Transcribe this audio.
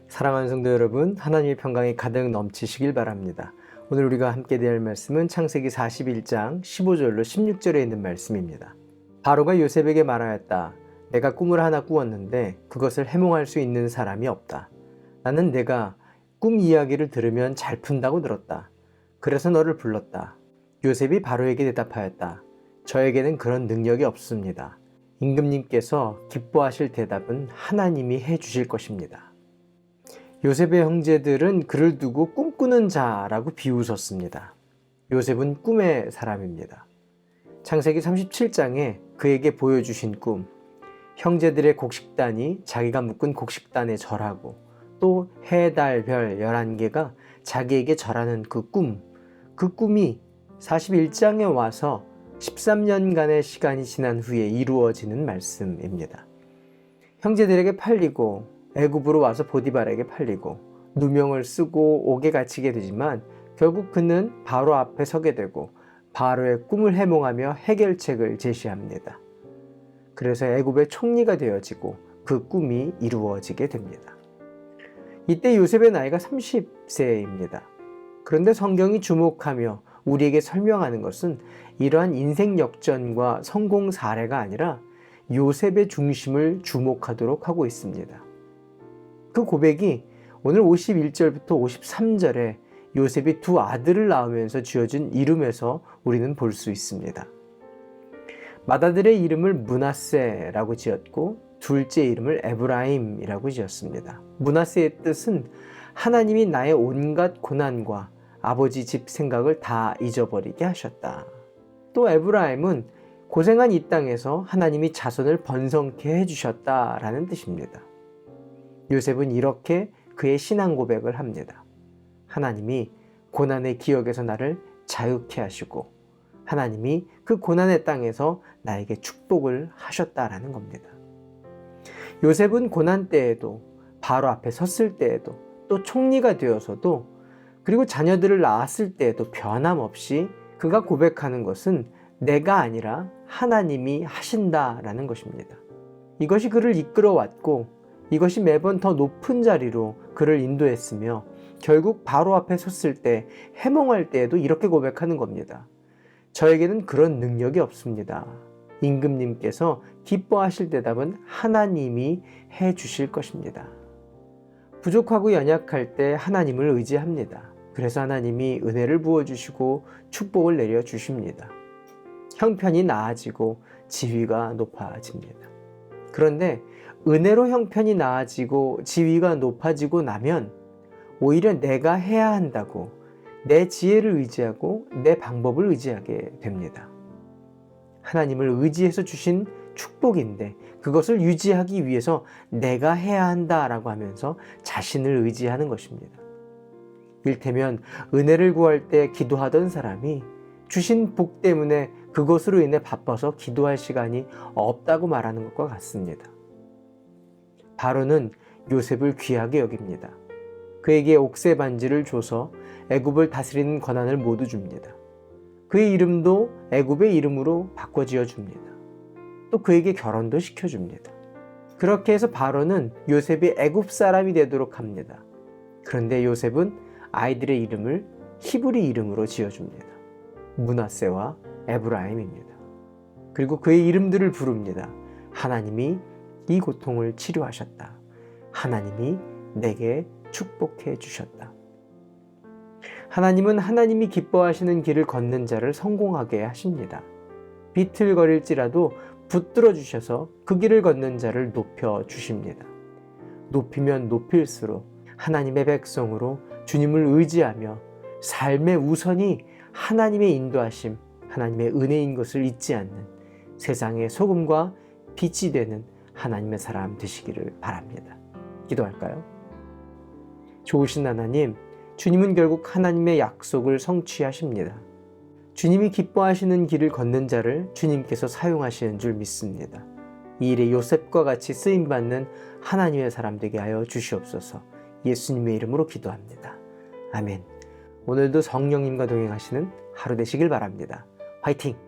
사랑하는 성도 여러분, 하나님의 평강이 가득 넘치시길 바랍니다. 오늘 우리가 함께 대할 말씀은 창세기 41장 15절로 16절에 있는 말씀입니다. 바로가 요셉에게 말하였다. 내가 꿈을 하나 꾸었는데 그것을 해몽할 수 있는 사람이 없다. 나는 내가 꿈 이야기를 들으면 잘 푼다고 들었다. 그래서 너를 불렀다. 요셉이 바로에게 대답하였다. 저에게는 그런 능력이 없습니다. 임금님께서 기뻐하실 대답은 하나님이 해주실 것입니다. 요셉의 형제들은 그를 두고 꿈꾸는 자라고 비웃었습니다. 요셉은 꿈의 사람입니다. 창세기 37장에 그에게 보여주신 꿈, 형제들의 곡식단이 자기가 묶은 곡식단에 절하고 또 해, 달, 별 11개가 자기에게 절하는 그 꿈이 41장에 와서 13년간의 시간이 지난 후에 이루어지는 말씀입니다. 형제들에게 팔리고 애굽으로 와서 보디발에게 팔리고 누명을 쓰고 옥에 갇히게 되지만 결국 그는 바로 앞에 서게 되고 바로의 꿈을 해몽하며 해결책을 제시합니다. 그래서 애굽의 총리가 되어지고 그 꿈이 이루어지게 됩니다. 이때 요셉의 나이가 30세입니다. 그런데 성경이 주목하며 우리에게 설명하는 것은 이러한 인생 역전과 성공 사례가 아니라 요셉의 중심을 주목하도록 하고 있습니다. 그 고백이 오늘 51절부터 53절에 요셉이 두 아들을 낳으면서 지어준 이름에서 우리는 볼 수 있습니다. 맏아들의 이름을 므낫세라고 지었고 둘째 이름을 에브라임이라고 지었습니다. 므낫세의 뜻은 하나님이 나의 온갖 고난과 아버지 집 생각을 다 잊어버리게 하셨다. 또 에브라임은 고생한 이 땅에서 하나님이 자손을 번성케 해주셨다라는 뜻입니다. 요셉은 이렇게 그의 신앙 고백을 합니다. 하나님이 고난의 기억에서 나를 자유케 하시고 하나님이 그 고난의 땅에서 나에게 축복을 하셨다라는 겁니다. 요셉은 고난 때에도 바로 앞에 섰을 때에도 또 총리가 되어서도 그리고 자녀들을 낳았을 때에도 변함없이 그가 고백하는 것은 내가 아니라 하나님이 하신다라는 것입니다. 이것이 그를 이끌어왔고 이것이 매번 더 높은 자리로 그를 인도했으며 결국 바로 앞에 섰을 때 해몽할 때에도 이렇게 고백하는 겁니다. 저에게는 그런 능력이 없습니다. 임금님께서 기뻐하실 대답은 하나님이 해주실 것입니다. 부족하고 연약할 때 하나님을 의지합니다. 그래서 하나님이 은혜를 부어주시고 축복을 내려주십니다. 형편이 나아지고 지위가 높아집니다. 그런데 은혜로 형편이 나아지고 지위가 높아지고 나면 오히려 내가 해야 한다고 내 지혜를 의지하고 내 방법을 의지하게 됩니다. 하나님을 의지해서 주신 축복인데 그것을 유지하기 위해서 내가 해야 한다라고 하면서 자신을 의지하는 것입니다. 일테면 은혜를 구할 때 기도하던 사람이 주신 복 때문에 그것으로 인해 바빠서 기도할 시간이 없다고 말하는 것과 같습니다. 바로는 요셉을 귀하게 여깁니다. 그에게 옥새 반지를 줘서 애굽을 다스리는 권한을 모두 줍니다. 그의 이름도 애굽의 이름으로 바꿔 지어줍니다. 또 그에게 결혼도 시켜줍니다. 그렇게 해서 바로는 요셉이 애굽 사람이 되도록 합니다. 그런데 요셉은 아이들의 이름을 히브리 이름으로 지어줍니다. 므낫세와 에브라임입니다. 그리고 그의 이름들을 부릅니다. 하나님이 이 고통을 치료하셨다. 하나님이 내게 축복해 주셨다. 하나님은 하나님이 기뻐하시는 길을 걷는 자를 성공하게 하십니다. 비틀거릴지라도 붙들어 주셔서 그 길을 걷는 자를 높여 주십니다. 높이면 높일수록 하나님의 백성으로 주님을 의지하며 삶의 우선이 하나님의 인도하심, 하나님의 은혜인 것을 잊지 않는 세상의 소금과 빛이 되는 하나님의 사람 되시기를 바랍니다. 기도할까요? 좋으신 하나님, 주님은 결국 하나님의 약속을 성취하십니다. 주님이 기뻐하시는 길을 걷는 자를 주님께서 사용하시는 줄 믿습니다. 이 일에 요셉과 같이 쓰임받는 하나님의 사람 되게 하여 주시옵소서. 예수님의 이름으로 기도합니다. 아멘. 오늘도 성령님과 동행하시는 하루 되시길 바랍니다. 화이팅!